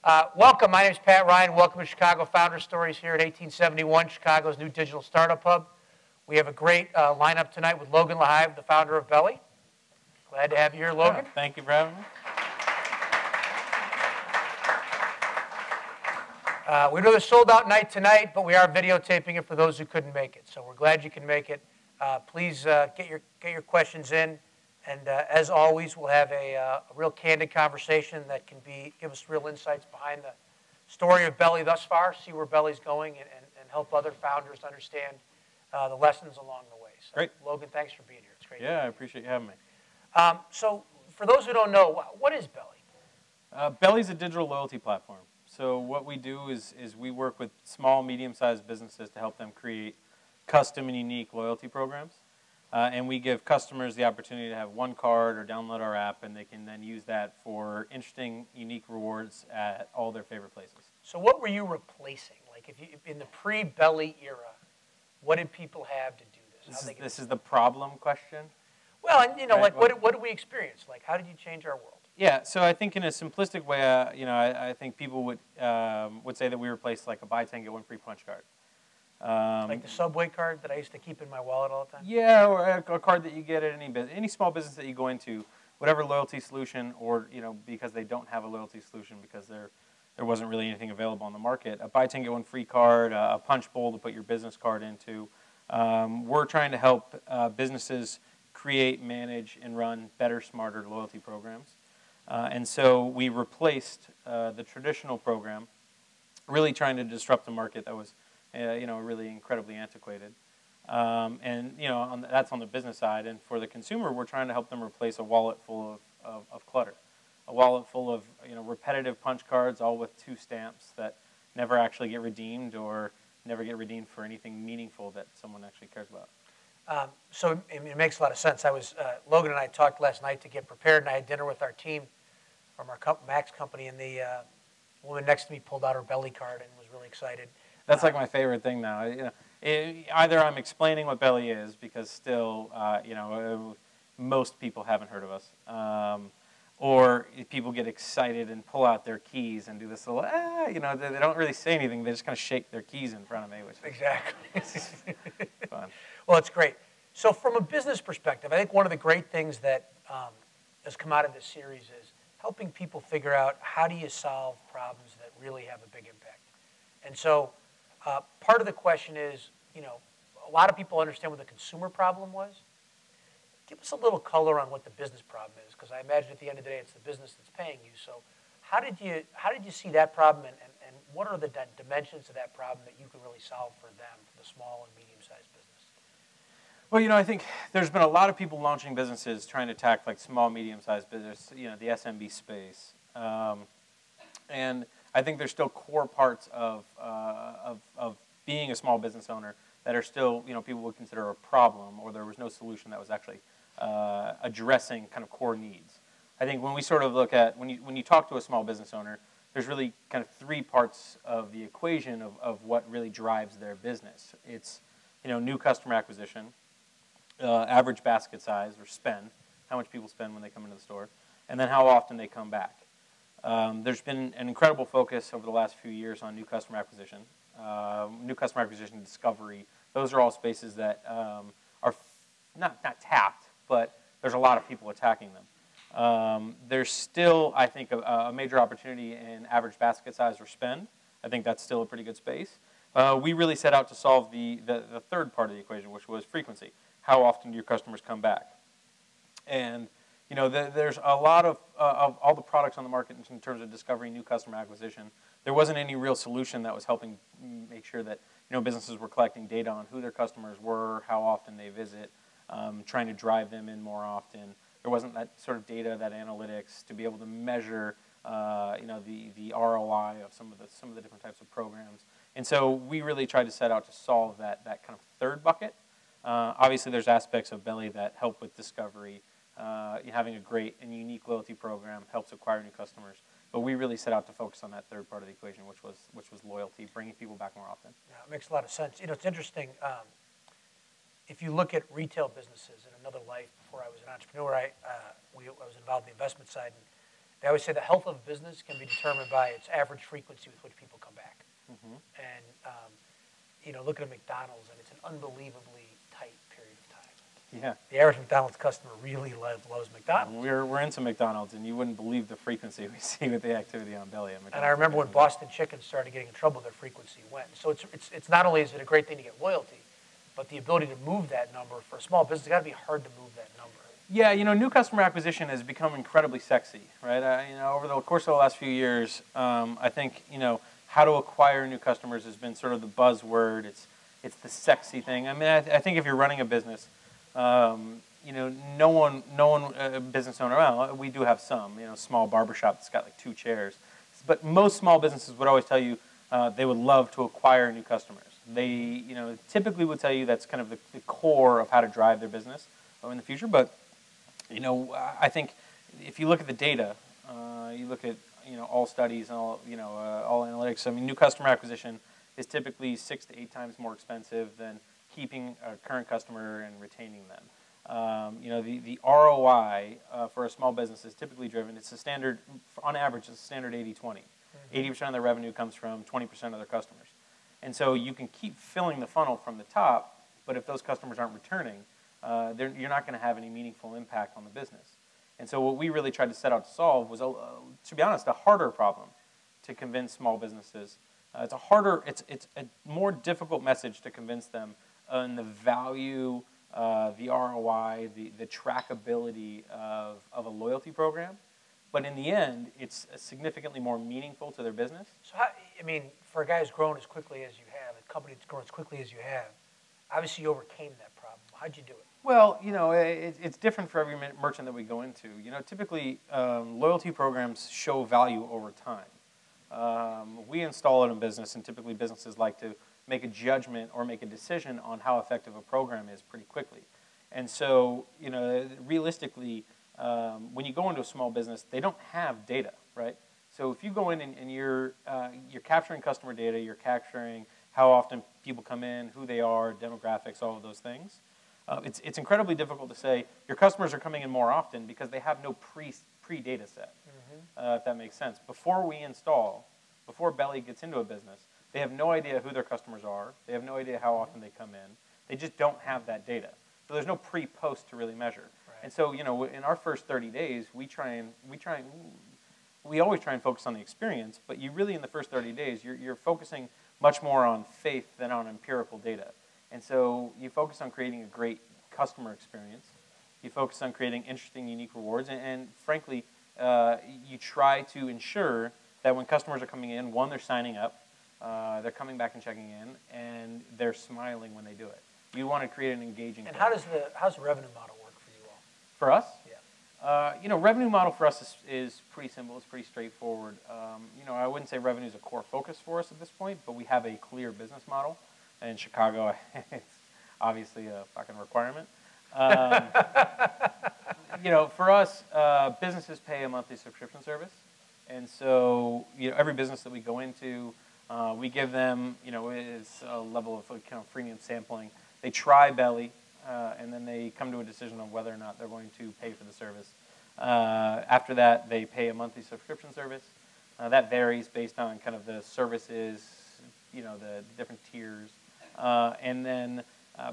Welcome. My name is Pat Ryan. Welcome to Chicago Founder Stories here at 1871, Chicago's new digital startup hub. We have a great lineup tonight with Logan LaHive, the founder of Belly. Glad to have you here, Logan. Yeah, thank you for having me. We know there's a sold-out night tonight, but we are videotaping it for those who couldn't make it. So we're glad you can make it. Please get your questions in. And as always, we'll have a real candid conversation that can give us real insights behind the story of Belly thus far, see where Belly's going, and help other founders understand the lessons along the way. So, great. Logan, thanks for being here. It's great. Yeah, I appreciate you having me. So for those who don't know, what is Belly? Belly's a digital loyalty platform. So what we do is we work with small, medium-sized businesses to help them create custom and unique loyalty programs. And we give customers the opportunity to have one card or download our app, and they can then use that for interesting, unique rewards at all their favorite places. So what were you replacing? Like in the pre-Belly era, what did people have to do this? This is the problem question? Well, and you know, right, like what did we experience? Like, how did you change our world? Yeah, so I think in a simplistic way, I think people would say that we replaced like a buy 10 get one free punch card. Like the Subway card that I used to keep in my wallet all the time? Yeah, or a card that you get at any small business that you go into, whatever loyalty solution, or because they don't have a loyalty solution because there wasn't really anything available on the market. A buy 10 get one free card, a punch bowl to put your business card into. We're trying to help businesses create, manage, and run better, smarter loyalty programs. And so we replaced the traditional program, really trying to disrupt the market that was, really incredibly antiquated. That's on the business side. And for the consumer, we're trying to help them replace a wallet full of clutter, a wallet full of repetitive punch cards, all with 2 stamps that never actually get redeemed or never get redeemed for anything meaningful that someone actually cares about. So it makes a lot of sense. Logan and I talked last night to get prepared, and I had dinner with our team from our Max company, and the woman next to me pulled out her Belly card and was really excited. That's like my favorite thing now. Either I'm explaining what Belly is because still, most people haven't heard of us, or people get excited and pull out their keys and do this little, they don't really say anything. They just kind of shake their keys in front of me, which is fun. Well, it's great. So from a business perspective, I think one of the great things that has come out of this series is helping people figure out how do you solve problems that really have a big impact. And so part of the question is, a lot of people understand what the consumer problem was. Give us a little color on what the business problem is, because I imagine at the end of the day, it's the business that's paying you. So how did you see that problem, and what are the dimensions of that problem that you can really solve for them, for the small and medium-sized business? Well, I think there's been a lot of people launching businesses trying to attack like small, medium-sized business, the SMB space, and I think there's still core parts of being a small business owner that are still, people would consider a problem, or there was no solution that was actually addressing kind of core needs. I think when we sort of look at, when you talk to a small business owner, there's really kind of 3 parts of the equation of what really drives their business. It's, new customer acquisition, average basket size or spend, how much people spend when they come into the store, and then how often they come back. There's been an incredible focus over the last few years on new customer acquisition discovery. Those are all spaces that are not tapped, but there's a lot of people attacking them. There's still, I think, a major opportunity in average basket size or spend. I think that's still a pretty good space. We really set out to solve the third part of the equation, which was frequency. How often do your customers come back? And there's a lot of all the products on the market in terms of discovering new customer acquisition. There wasn't any real solution that was helping make sure that businesses were collecting data on who their customers were, how often they visit, trying to drive them in more often. There wasn't that sort of data, that analytics to be able to measure, the ROI of some of the different types of programs. And so we really tried to set out to solve that kind of third bucket. Obviously, there's aspects of Belly that help with discovery. Having a great and unique loyalty program helps acquire new customers. But we really set out to focus on that third part of the equation, which was loyalty, bringing people back more often. Yeah, it makes a lot of sense. It's interesting. If you look at retail businesses in another life, before I was an entrepreneur, I was involved in the investment side. They always say the health of a business can be determined by its average frequency with which people come back. And you know, look at a McDonald's, and it's an unbelievably tight period of time. Yeah. The average McDonald's customer really loves McDonald's. We're into McDonald's, and you wouldn't believe the frequency we see with the activity on Belly at McDonald's. And I remember when Boston Chicken started getting in trouble, their frequency went. So it's not only is it a great thing to get loyalty, but the ability to move that number for a small business, it's got to be hard to move that number. Yeah, you know, new customer acquisition has become incredibly sexy, right? You know, over the course of the last few years, I think, you know, how to acquire new customers has been sort of the buzzword. It's the sexy thing. I mean, I think if you're running a business, you know, no one, business owner, well, we do have some, you know, small barbershop that's got like 2 chairs. But most small businesses would always tell you they would love to acquire new customers. They, you know, typically would tell you that's kind of the core of how to drive their business in the future. But, you know, I think if you look at the data, you look at, you know, all studies and all, you know, all analytics, I mean, new customer acquisition is typically 6 to 8 times more expensive than keeping a current customer and retaining them. You know, the ROI for a small business is typically driven, it's a standard, on average, it's a standard 80-20. 80% of their revenue comes from 20% of their customers. And so you can keep filling the funnel from the top, but if those customers aren't returning, you're not going to have any meaningful impact on the business. And so what we really tried to set out to solve was, to be honest, a harder problem to convince small businesses. It's a more difficult message to convince them on the value, the ROI, the trackability of a loyalty program. But in the end, it's significantly more meaningful to their business. So, how, I mean, for a guy who's grown as quickly as you have, a company that's grown as quickly as you have, obviously you overcame that problem. How'd you do it? Well, you know, it's different for every merchant that we go into. You know, typically, loyalty programs show value over time. We install it in business, and typically businesses like to make a judgment or make a decision on how effective a program is pretty quickly. And so, you know, realistically, when you go into a small business, they don't have data, right? So if you go in and you're capturing customer data, you're capturing how often people come in, who they are, demographics, all of those things. It's incredibly difficult to say your customers are coming in more often because they have no pre-data set, if that makes sense. Before we install, before Belly gets into a business, they have no idea who their customers are. They have no idea how often they come in. They just don't have that data. So there's no pre-post to really measure. Right. And so, you know, in our first 30 days, we always try and focus on the experience, but you really, in the first 30 days, you're focusing much more on faith than on empirical data. And so you focus on creating a great customer experience. You focus on creating interesting, unique rewards. And frankly, you try to ensure that when customers are coming in, one, they're signing up, they're coming back and checking in, and they're smiling when they do it. You want to create an engaging. And how's the revenue model work for you all? For us? Yeah. You know, revenue model for us is pretty simple. It's pretty straightforward. You know, I wouldn't say revenue is a core focus for us at this point, but we have a clear business model. In Chicago, it's obviously a fucking requirement. You know, for us, businesses pay a monthly subscription service. And so, you know, every business that we go into, we give them, you know, it's a level of kind of freemium sampling. They try Belly, and then they come to a decision on whether or not they're going to pay for the service. After that, they pay a monthly subscription service. That varies based on kind of the services, you know, the different tiers. And then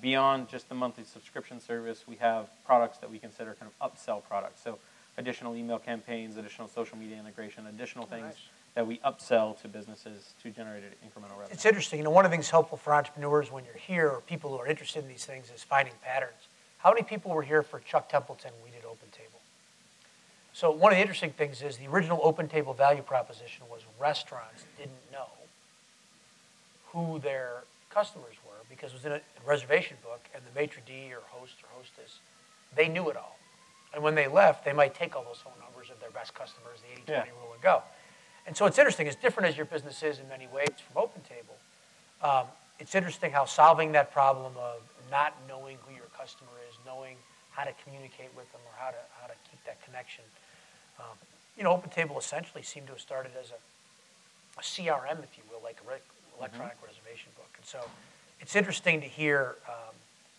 beyond just the monthly subscription service, we have products that we consider kind of upsell products. So additional email campaigns, additional social media integration, additional things that we upsell to businesses to generate incremental revenue. It's interesting. You know, one of the things helpful for entrepreneurs when you're here, or people who are interested in these things, is finding patterns. How many people were here for Chuck Templeton when we did Open Table? So one of the interesting things is the original Open Table value proposition was restaurants didn't know who their customers were because it was in a reservation book, and the maitre d' or host or hostess, they knew it all. And when they left, they might take all those phone numbers of their best customers, the 80-20 rule, and go. And so it's interesting. As different as your business is in many ways from Open Table, it's interesting how solving that problem of not knowing who your customer is, knowing how to communicate with them or how to keep that connection. You know, Open Table essentially seemed to have started as a CRM, if you will, like an electronic reservation book. And so it's interesting to hear,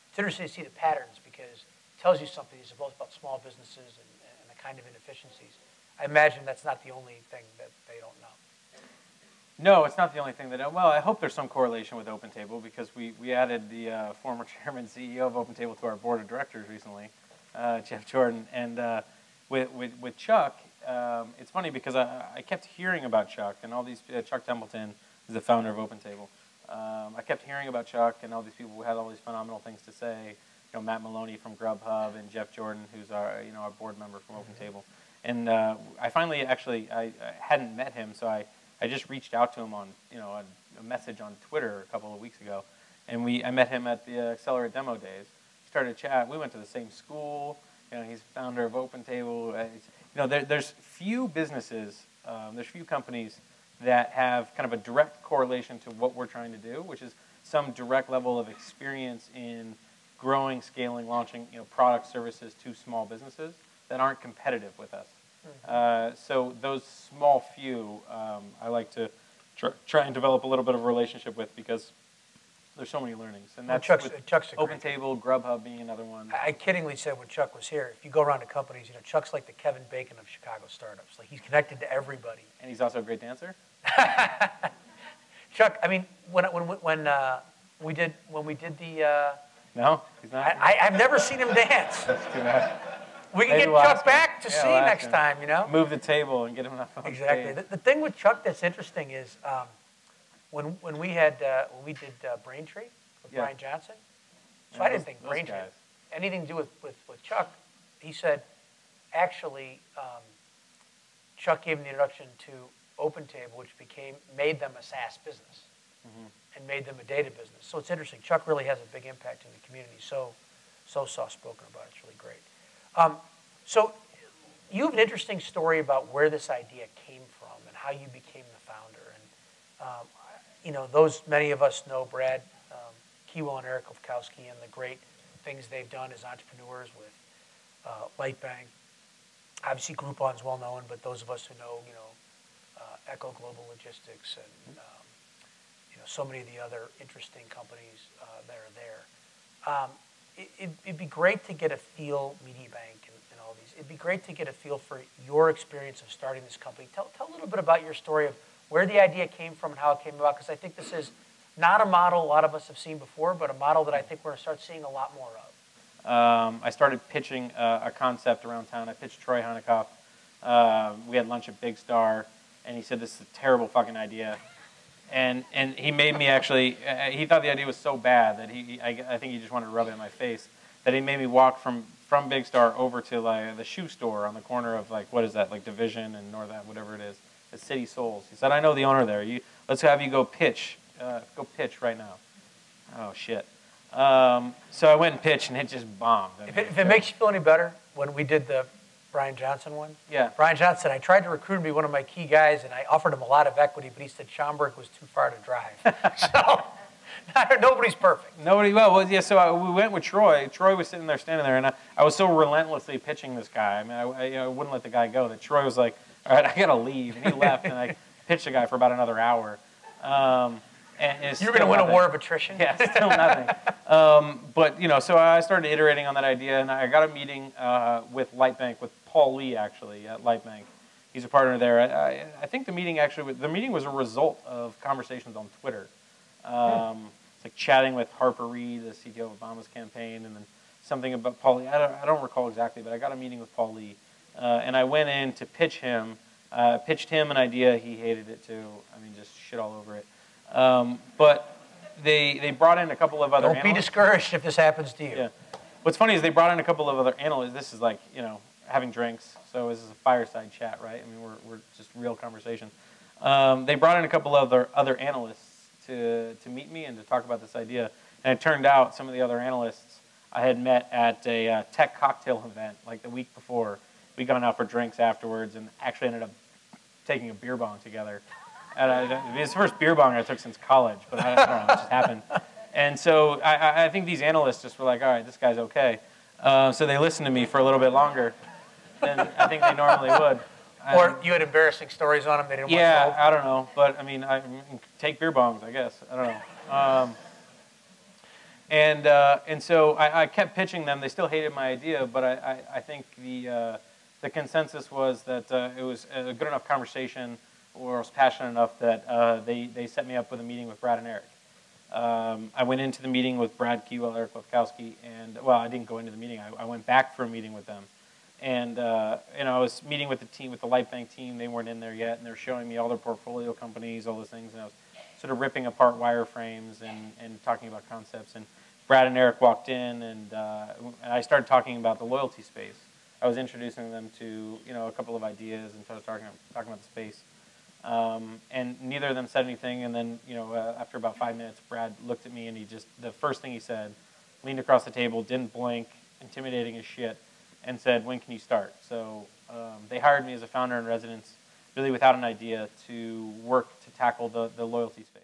it's interesting to see the patterns because it tells you something. It's both about small businesses and the kind of inefficiencies. I imagine that's not the only thing that they don't know. No, it's not the only thing that. Well, I hope there's some correlation with OpenTable because we added the former chairman, CEO of OpenTable to our board of directors recently, Jeff Jordan, and with Chuck, it's funny because I kept hearing about Chuck and all these. Chuck Templeton is the founder of OpenTable. I kept hearing about Chuck and all these people who had all these phenomenal things to say. You know, Matt Maloney from Grubhub and Jeff Jordan, who's our our board member from OpenTable. And I finally I hadn't met him, so I just reached out to him on a message on Twitter a couple of weeks ago, and I met him at the Accelerate Demo Days. We started to chat. We went to the same school. You know, he's founder of OpenTable. There's few businesses, there's few companies that have kind of a direct correlation to what we're trying to do, which is some direct level of experience in growing, scaling, launching product services to small businesses that aren't competitive with us. So those small few, I like to try and develop a little bit of a relationship with because there's so many learnings. And that's Chuck's OpenTable, Grubhub being another one. I kiddingly said when Chuck was here, if you go around to companies, Chuck's like the Kevin Bacon of Chicago startups. Like he's connected to everybody. And he's also a great dancer. Chuck, I mean, when we did the. No, he's not. I've never seen him dance. That's too bad. We can get Chuck back to see next time, Move the table and get him off. Exactly. The thing with Chuck that's interesting is when we did Braintree with Brian Johnson. So I didn't think Braintree had anything to do with Chuck. He said, actually, Chuck gave him the introduction to OpenTable, which made them a SaaS business and made them a data business. So it's interesting. Chuck really has a big impact in the community. So soft-spoken about it. It's really great. So you have an interesting story about where this idea came from and how you became the founder. And many of us know Brad Keywell and Eric Lefkowski and the great things they've done as entrepreneurs with Lightbank. Obviously, Groupon's well known, but those of us who know, Echo Global Logistics and so many of the other interesting companies that are there. It'd be great to get a feel, MediaBank and all these. It'd be great to get a feel for your experience of starting this company. Tell a little bit about your story of where the idea came from and how it came about, because I think this is not a model a lot of us have seen before, but a model that I think we're going to start seeing a lot more of. I started pitching a concept around town. I pitched Troy Honeykoff. We had lunch at Big Star, and he said, "This is a terrible fucking idea." And he made me actually, he thought the idea was so bad that I think he just wanted to rub it in my face, that he made me walk from Big Star over to like the shoe store on the corner of what is that, like Division and North, whatever it is, the City Souls. He said, "I know the owner there. Let's have you go pitch right now." Oh, shit. So I went and pitched, and it just bombed. If it makes you feel any better, when we did the Brian Johnson one. Yeah. Brian Johnson, I tried to recruit him to be one of my key guys, and I offered him a lot of equity, but he said Schaumburg was too far to drive. So nobody's perfect. Well, yeah, so we went with Troy. Troy was standing there, and I was so relentlessly pitching this guy. I mean, I wouldn't let the guy go, that Troy was like, "All right, I got to leave." And he left, and I pitched the guy for about another hour. And you're going to win a war of attrition? Yeah, still nothing. But, so I started iterating on that idea, and I got a meeting with Lightbank, with Paul Lee, actually, at Lightbank. He's a partner there. I think the meeting was a result of conversations on Twitter. It's like chatting with Harper Reid, the CTO of Obama's campaign, and then something about Paul Lee. I don't recall exactly, but I got a meeting with Paul Lee. And I went in to pitched him an idea. He hated it too. I mean, just shit all over it. But they brought in a couple of other analysts. Don't be discouraged if this happens to you. Yeah. What's funny is they brought in a couple of other analysts. This is like, having drinks. So this is a fireside chat, right? I mean, we're just real conversation. They brought in a couple of other analysts to meet me and to talk about this idea. And it turned out some of the other analysts I had met at a tech cocktail event like the week before. We'd gone out for drinks afterwards and actually ended up taking a beer bong together. And it was the first beer bong I took since college, but I don't know, it just happened. And so I think these analysts just were like, "All right, this guy's okay." So they listened to me for a little bit longer than I think they normally would. Or you had embarrassing stories on them they didn't want to Yeah, tell. I don't know. But, I mean, take beer bongs, I guess. I don't know. And so I kept pitching them. They still hated my idea, but I think the the consensus was that it was a good enough conversation, or I was passionate enough that they set me up with a meeting with Brad and Eric. I went into the meeting with Brad Keywell, Eric Lefkowski, and, well, I didn't go into the meeting. I went back for a meeting with them. And I was meeting with the team, with the Lightbank team. They weren't in there yet, and they're showing me all their portfolio companies, all those things. And I was sort of ripping apart wireframes and talking about concepts. And Brad and Eric walked in, and I started talking about the loyalty space. I was introducing them to a couple of ideas, and started talking about the space. And neither of them said anything. And then after about 5 minutes, Brad looked at me, and the first thing he said, leaned across the table, didn't blink, intimidating as shit, and said, "When can you start?" So they hired me as a founder in residence, really without an idea, to work to tackle the loyalty space.